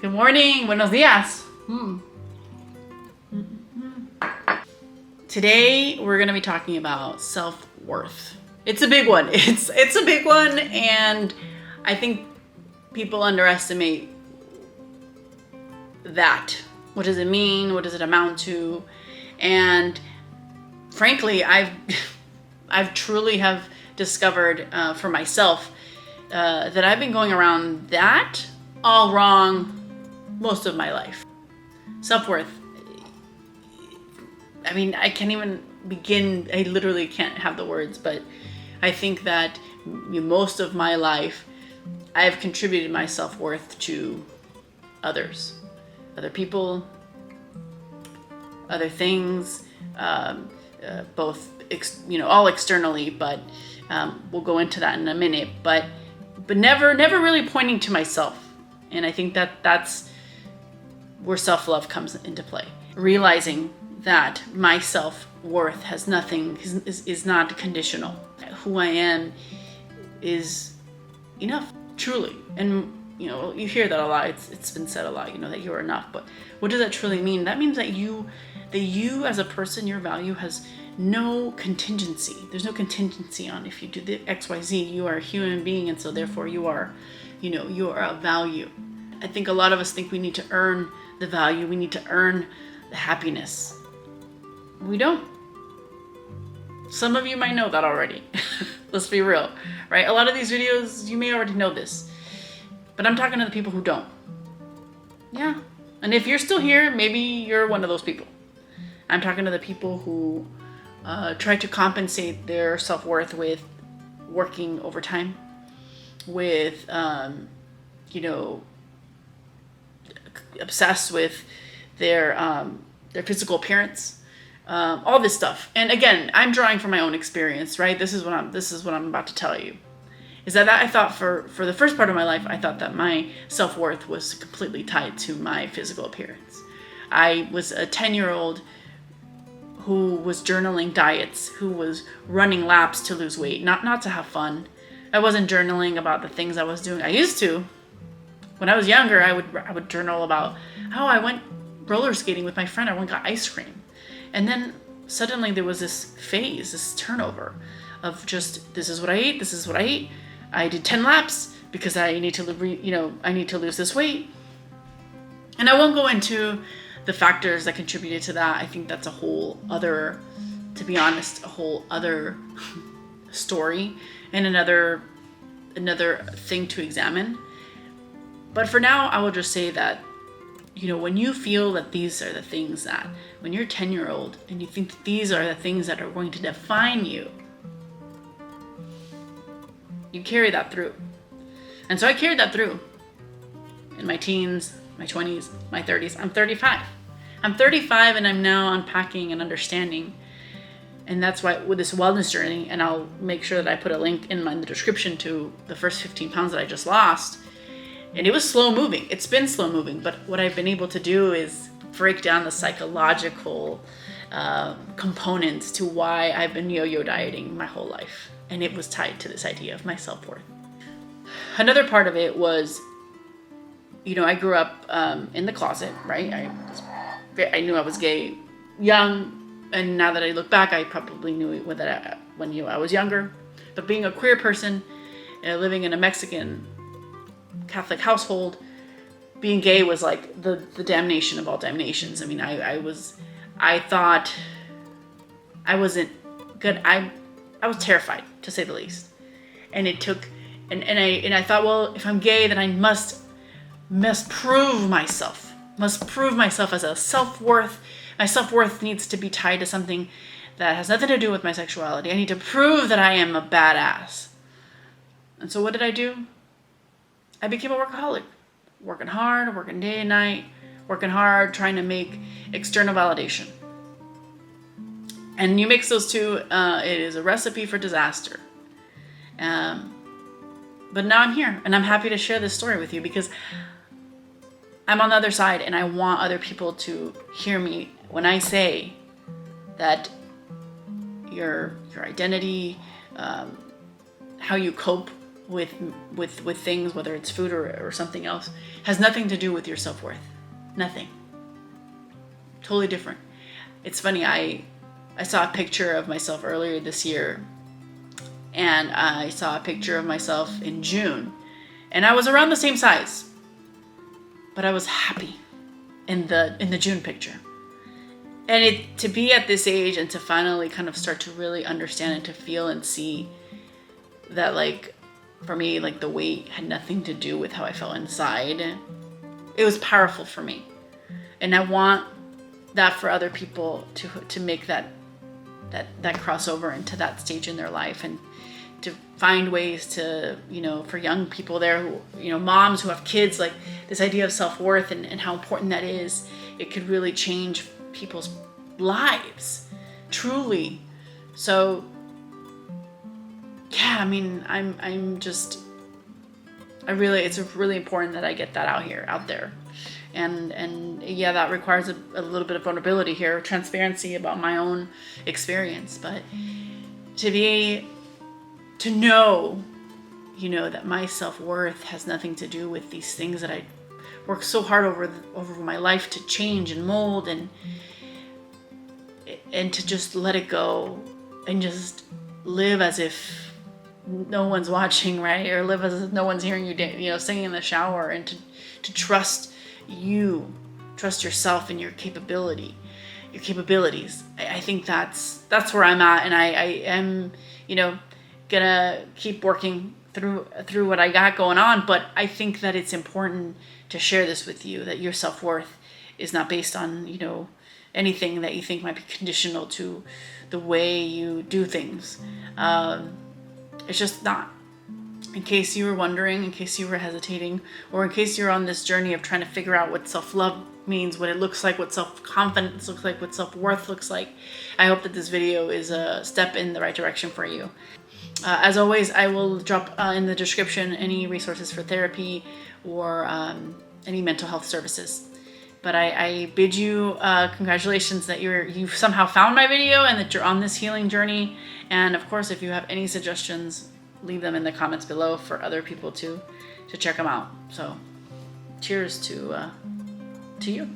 Good morning, buenos días. Today we're going to be talking about self-worth. It's a big one. It's a big one, and I think people underestimate that. What does it mean? What does it amount to? And frankly, I've truly have discovered for myself that I've been going around that all wrong most of my life. Self-worth. I mean, I can't even begin. I literally can't have the words, but I think that most of my life, I've contributed my self-worth to others, other people, other things, both, all externally, but we'll go into that in a minute, but never really pointing to myself. And I think that that's where self-love comes into play. Realizing that my self-worth has nothing, is not conditional. Who I am is enough, truly. And you hear that a lot. It's been said a lot, that you are enough. But what does that truly mean? That means that you as a person, your value has no contingency. There's no contingency on if you do the XYZ. You are a human being, and so therefore you are, you are of value. I think a lot of us think we need to earn the value. We need to earn the happiness. We don't. Some of you might know that already. Let's be real, right? A lot of these videos, you may already know this, but I'm talking to the people who don't. Yeah. And if you're still here, maybe you're one of those people. I'm talking to the people who try to compensate their self-worth with working overtime, with, obsessed with their physical appearance, all this stuff. And again, I'm drawing from my own experience, right? This is what I'm about to tell you. Is that I thought for the first part of my life, I thought that my self-worth was completely tied to my physical appearance. I was a 10-year-old who was journaling diets, who was running laps to lose weight, not to have fun. I wasn't journaling about the things I was doing. I used to. When I was younger, I would journal about how I went roller skating with my friend. I went and got ice cream. And then suddenly there was this phase, this turnover of just, this is what I ate, this is what I ate. I did 10 laps because I need to, I need to lose this weight. And I won't go into the factors that contributed to that. I think that's a whole other, to be honest, a whole other story and another thing to examine. But for now, I will just say that, when you feel that these are the things that, when you're a 10-year-old and you think that these are the things that are going to define you, you carry that through. And so I carried that through in my teens, my 20s, my 30s. I'm 35. I'm 35 and I'm now unpacking and understanding. And that's why with this wellness journey, and I'll make sure that I put a link in the description to the first 15 pounds that I just lost. And it was slow moving. It's been slow moving. But what I've been able to do is break down the psychological components to why I've been yo-yo dieting my whole life. And it was tied to this idea of my self-worth. Another part of it was, I grew up in the closet, right? I knew I was gay young, and now that I look back, I probably knew it when I was younger. But being a queer person, living in a Mexican Catholic household, being gay was like the damnation of all damnations. I mean, I thought I wasn't good. I was terrified, to say the least. And it took, and I thought, well, if I'm gay, then I must prove myself as a self-worth. My self-worth needs to be tied to something that has nothing to do with my sexuality. I need to prove that I am a badass. And so what did I do? I became a workaholic, working hard, working day and night, working hard, trying to make external validation. And you mix those two, it is a recipe for disaster. But now I'm here, and I'm happy to share this story with you because I'm on the other side, and I want other people to hear me when I say that your identity, how you cope with things, whether it's food or something else, has nothing to do with your self-worth. Nothing. Totally different. It's funny, I saw a picture of myself earlier this year, and I saw a picture of myself in June, and I was around the same size, but I was happy in the June picture. And to be at this age and to finally kind of start to really understand and to feel and see that, like, for me, like, the weight had nothing to do with how I felt inside. It was powerful for me. And I want that for other people to make that crossover into that stage in their life, and to find ways to, for young people there who, moms who have kids, like, this idea of self-worth and how important that is. It could really change people's lives, truly. So yeah, I mean, it's really important that I get that out there. And yeah, that requires a little bit of vulnerability here, transparency about my own experience, but to know, that my self-worth has nothing to do with these things that I worked so hard over my life to change and mold, and to just let it go and just live as if no one's watching, right? Or live as if no one's hearing you, singing in the shower, and to trust yourself and your capabilities. I think that's where I'm at, and I am, gonna keep working through what I got going on. But I think that it's important to share this with you, that your self-worth is not based on, anything that you think might be conditional to the way you do things. It's just not. In case you were wondering, in case you were hesitating, or in case you're on this journey of trying to figure out what self-love means, what it looks like, what self-confidence looks like, what self-worth looks like, I hope that this video is a step in the right direction for you. As always, I will drop in the description any resources for therapy or any mental health services. But I bid you congratulations that you've somehow found my video and that you're on this healing journey. And of course, if you have any suggestions, leave them in the comments below for other people to check them out. So cheers to you.